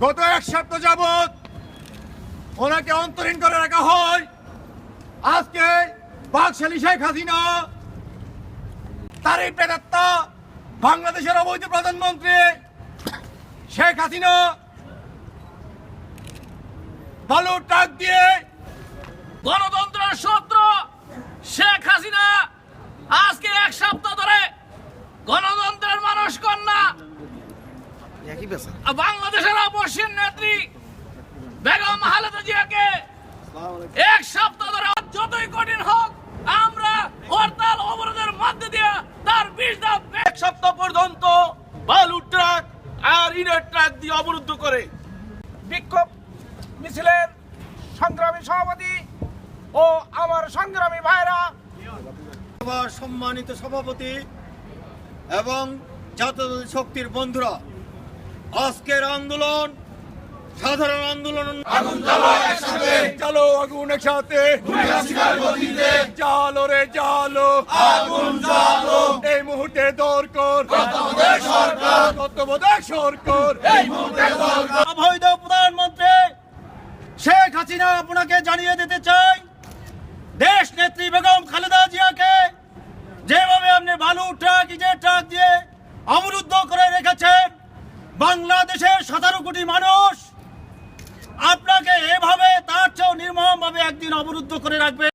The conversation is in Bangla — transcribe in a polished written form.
গত এক সপ্তাহ যাবৎ ওনাকে অন্তরীণ করে রাখা হয়। আজকে বাকশালী শেখ হাসিনা তারই প্রেতাত্মা বাংলাদেশের অবৈধ প্রধানমন্ত্রী শেখ হাসিনা বালু ট্রাক দিয়ে গণতন্ত্রের শত্রু শেখ হাসিনা আজকে এক সপ্তাহ ধরে গণতন্ত্রের মানুষ কন্যা বাংলাদেশের অপসীন নেত্রী বেগম খালেদা জিয়াকে এক সপ্তাহ ধরে যতই কঠিন হোক আমরা হরতাল অবরোধের মধ্যে দিয়ে তার 20 ধাপ এক সপ্তাহ পর্যন্ত বালু ট্রাক আর ইটের ট্রাক দিয়ে অবরুদ্ধ করে বিক্ষোভ মিছিলের সংগ্রামী সভাপতি ও আমার সংগ্রামী ভাইরা, সম্মানিত সভাপতি এবং জাতীয় শক্তির বন্ধুরা, আজকের আন্দোলন সাধারণ আন্দোলন। আগুন জ্বালো একসাথে, জ্বালো আগুন একসাথে, জ্বালো রে জ্বালো আগুন জ্বালো। এই মুহূর্তে দরকার তত্ত্বাবধায়ক সরকার, তত্ত্বাবধায়ক সরকার এই মুহূর্তে দরকার। অবৈধ প্রধানমন্ত্রী শেখ হাসিনা আপনাকে জানিয়ে দিতে চাই, দেশ নেত্রী বেগম খালেদা জিয়াকে যেভাবে আপনি বালু ট্রাক ইটের ট্রাক দিয়ে অবরুদ্ধ করে রেখেছেন, বাংলাদেশের 17 কোটি মানুষ আপনাকে এভাবে তার চেয়েও নির্মমভাবে একদিন অবরুদ্ধ করে রাখবে।